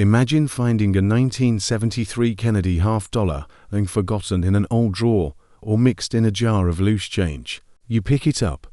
Imagine finding a 1973 Kennedy half-dollar lying forgotten in an old drawer or mixed in a jar of loose change. You pick it up,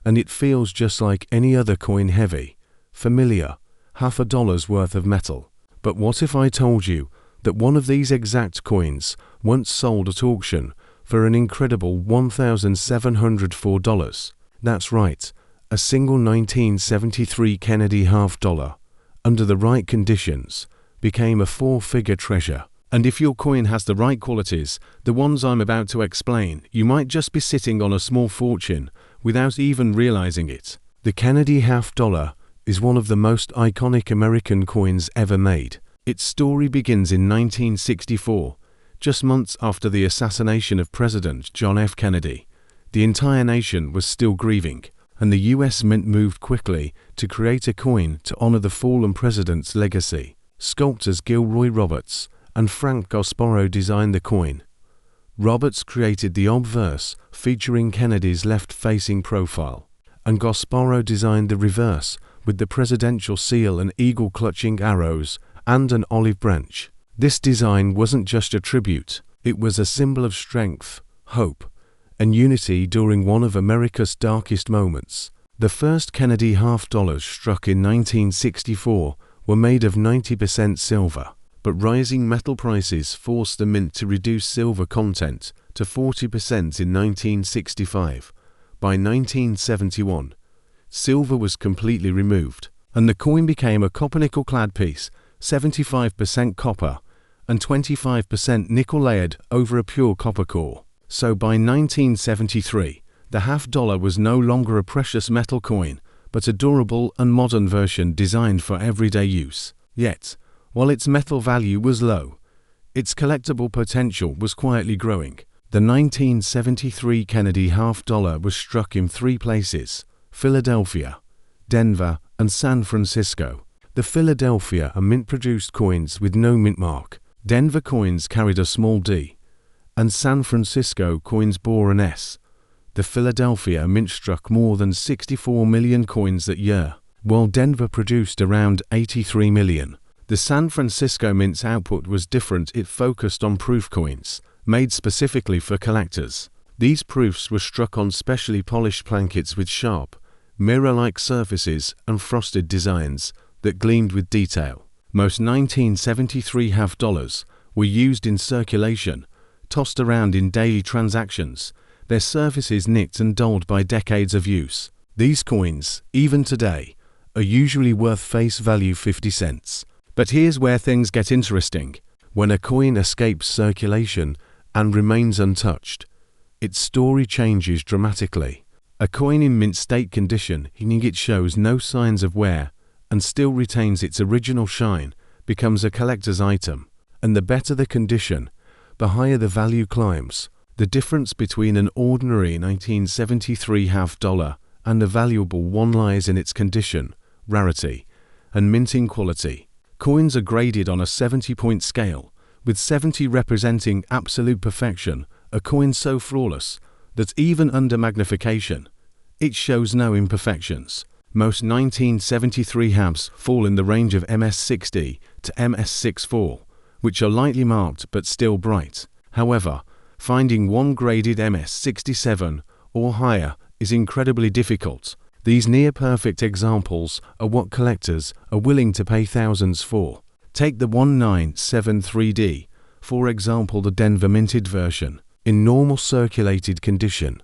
and it feels just like any other coin, heavy, familiar, $50 worth of metal. But what if I told you that one of these exact coins once sold at auction for an incredible $1,704? That's right, a single 1973 Kennedy half-dollar, under the right conditions, became a four-figure treasure. And if your coin has the right qualities, the ones I'm about to explain, you might just be sitting on a small fortune without even realizing it. The Kennedy half-dollar is one of the most iconic American coins ever made. Its story begins in 1964, just months after the assassination of President John F. Kennedy. The entire nation was still grieving, and the U.S. Mint moved quickly to create a coin to honor the fallen president's legacy. Sculptors Gilroy Roberts and Frank Gasparro designed the coin. Roberts created the obverse featuring Kennedy's left-facing profile, and Gasparro designed the reverse with the presidential seal, an eagle clutching arrows, and an olive branch. This design wasn't just a tribute, it was a symbol of strength, hope, and unity during one of America's darkest moments. The first Kennedy half-dollars, struck in 1964, were made of 90% silver, but rising metal prices forced the mint to reduce silver content to 40% in 1965. By 1971, silver was completely removed, and the coin became a copper-nickel-clad piece, 75% copper and 25% nickel layered over a pure copper core. So by 1973, the half-dollar was no longer a precious metal coin, but a durable and modern version designed for everyday use. Yet, while its metal value was low, its collectible potential was quietly growing. The 1973 Kennedy half-dollar was struck in three places: Philadelphia, Denver, and San Francisco. The Philadelphia are mint-produced coins with no mint mark. Denver coins carried a small d, and San Francisco coins bore an S. The Philadelphia mint struck more than 64 million coins that year, while Denver produced around 83 million. The San Francisco mint's output was different. It focused on proof coins, made specifically for collectors. These proofs were struck on specially polished plankets with sharp, mirror-like surfaces and frosted designs that gleamed with detail. Most 1973 half-dollars were used in circulation, tossed around in daily transactions, their surfaces nicked and dulled by decades of use. These coins, even today, are usually worth face value 50 cents. But here's where things get interesting. When a coin escapes circulation and remains untouched, its story changes dramatically. A coin in mint state condition, meaning it shows no signs of wear and still retains its original shine, becomes a collector's item. And the better the condition, the higher the value climbs. The difference between an ordinary 1973 half-dollar and a valuable one lies in its condition, rarity, and minting quality. Coins are graded on a 70-point scale, with 70 representing absolute perfection, a coin so flawless that even under magnification, it shows no imperfections. Most 1973 halves fall in the range of MS60 to MS64, which are lightly marked but still bright. However, finding one graded MS67 or higher is incredibly difficult. These near-perfect examples are what collectors are willing to pay thousands for. Take the 1973D, for example, the Denver minted version. In normal circulated condition,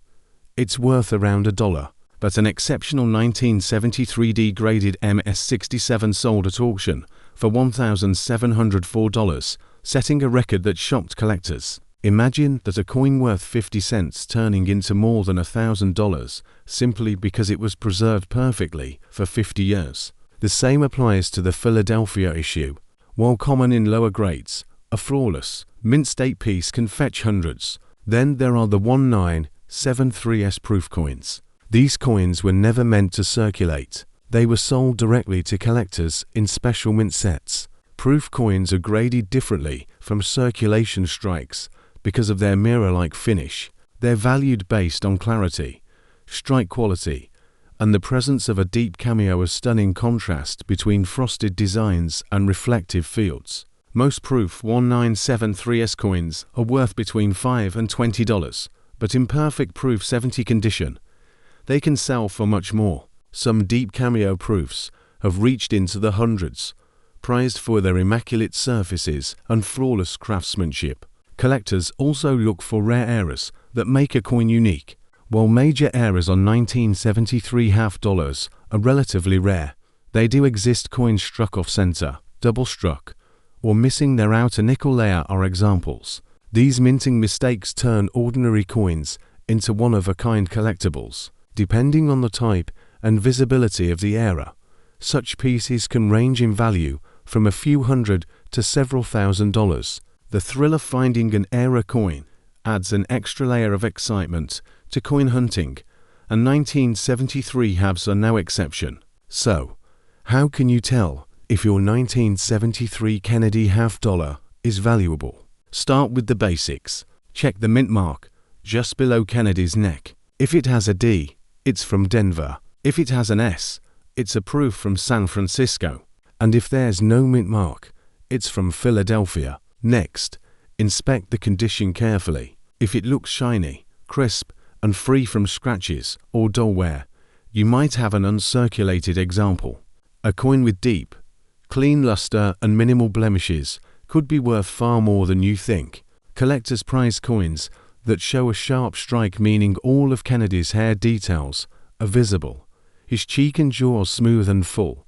it's worth around $1, but an exceptional 1973D graded MS67 sold at auction for $1,704, setting a record that shocked collectors. Imagine that a coin worth 50 cents turning into more than $1,000 simply because it was preserved perfectly for 50 years. The same applies to the Philadelphia issue. While common in lower grades, a flawless, mint state piece can fetch hundreds. Then there are the 1973S proof coins. These coins were never meant to circulate. They were sold directly to collectors in special mint sets. Proof coins are graded differently from circulation strikes because of their mirror-like finish. They're valued based on clarity, strike quality, and the presence of a deep cameo a stunning contrast between frosted designs and reflective fields. Most Proof 1973S coins are worth between $5 and $20, but in perfect Proof 70 condition, they can sell for much more. Some deep cameo proofs have reached into the hundreds, prized for their immaculate surfaces and flawless craftsmanship. Collectors also look for rare errors that make a coin unique. While major errors on 1973 half dollars are relatively rare, they do exist. Coins struck off center, double struck, or missing their outer nickel layer are examples. These minting mistakes turn ordinary coins into one-of-a-kind collectibles. Depending on the type and visibility of the era, such pieces can range in value from a few hundred to several $1,000s. The thrill of finding an era coin adds an extra layer of excitement to coin hunting, and 1973 halves are no exception. So, how can you tell if your 1973 Kennedy half dollar is valuable? Start with the basics. Check the mint mark just below Kennedy's neck. If it has a D, it's from Denver. If it has an S, it's a proof from San Francisco. And if there's no mint mark, it's from Philadelphia. Next, inspect the condition carefully. If it looks shiny, crisp, and free from scratches or dull wear, you might have an uncirculated example. A coin with deep, clean luster and minimal blemishes could be worth far more than you think. Collectors prize coins that show a sharp strike, meaning all of Kennedy's hair details are visible, his cheek and jaw smooth and full,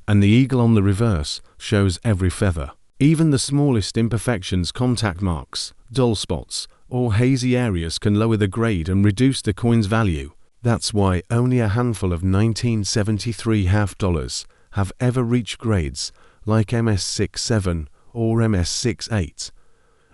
and the eagle on the reverse shows every feather. Even the smallest imperfections, contact marks, dull spots, or hazy areas can lower the grade and reduce the coin's value. That's why only a handful of 1973 half dollars have ever reached grades like MS67 or MS68,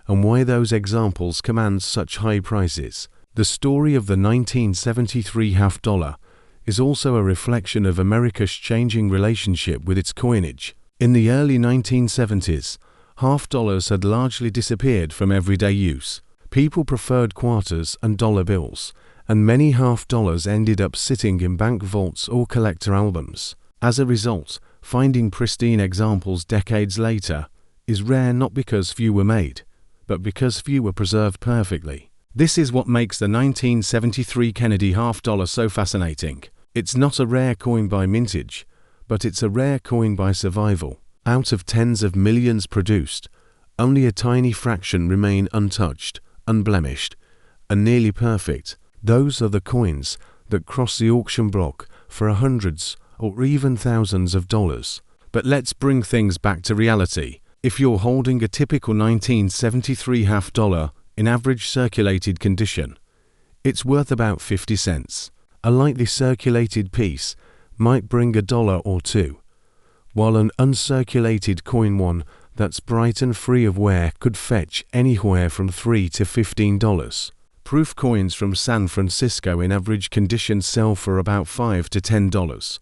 and why those examples command such high prices. The story of the 1973 half dollar is also a reflection of America's changing relationship with its coinage. In the early 1970s, half dollars had largely disappeared from everyday use. People preferred quarters and dollar bills, and many half dollars ended up sitting in bank vaults or collector albums. As a result, finding pristine examples decades later is rare, not because few were made, but because few were preserved perfectly. This is what makes the 1973 Kennedy half dollar so fascinating. It's not a rare coin by mintage, but it's a rare coin by survival. Out of tens of millions produced, only a tiny fraction remain untouched, unblemished, and nearly perfect. Those are the coins that cross the auction block for hundreds or even thousands of dollars. But let's bring things back to reality. If you're holding a typical 1973 half dollar in average circulated condition, it's worth about 50 cents. A lightly circulated piece might bring $1 or $2, while an uncirculated coin, one that's bright and free of wear, could fetch anywhere from $3 to $15. Proof coins from San Francisco in average condition sell for about $5 to $10,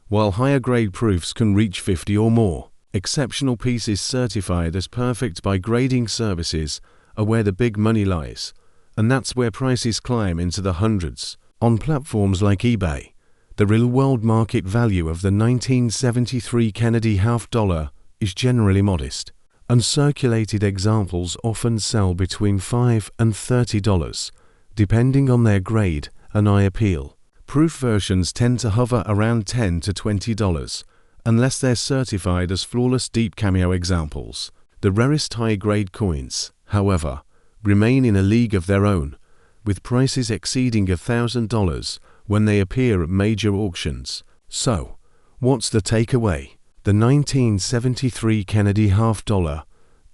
while higher grade proofs can reach $50 or more. Exceptional pieces certified as perfect by grading services are where the big money lies, and that's where prices climb into the hundreds. On platforms like eBay, the real-world market value of the 1973 Kennedy half dollar is generally modest. Uncirculated examples often sell between $5 and $30, depending on their grade and eye appeal. Proof versions tend to hover around $10 to $20, unless they're certified as flawless deep cameo examples. The rarest high-grade coins, however, remain in a league of their own, with prices exceeding $1,000 when they appear at major auctions. So, what's the takeaway? The 1973 Kennedy half dollar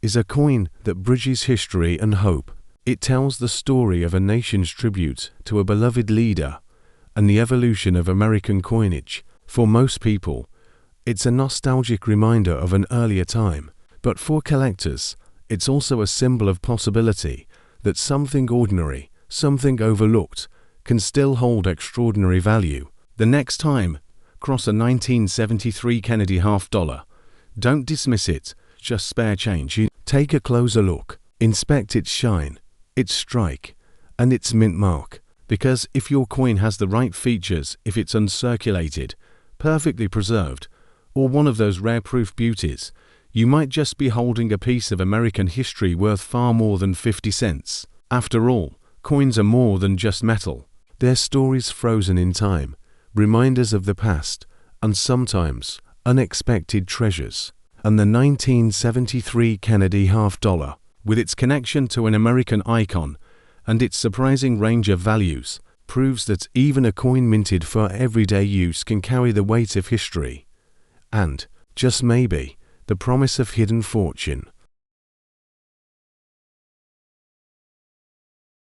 is a coin that bridges history and hope. It tells the story of a nation's tribute to a beloved leader and the evolution of American coinage. For most people, it's a nostalgic reminder of an earlier time, but for collectors, it's also a symbol of possibility that something ordinary, something overlooked, can still hold extraordinary value. The next time, cross a 1973 Kennedy half dollar. Don't dismiss it, just spare change. Take a closer look, inspect its shine, its strike, and its mint mark. Because if your coin has the right features, if it's uncirculated, perfectly preserved, or one of those rare proof beauties, you might just be holding a piece of American history worth far more than 50 cents. After all, coins are more than just metal. They're stories frozen in time, reminders of the past, and sometimes unexpected treasures. And the 1973 Kennedy half-dollar, with its connection to an American icon and its surprising range of values, proves that even a coin minted for everyday use can carry the weight of history and, just maybe, the promise of hidden fortune.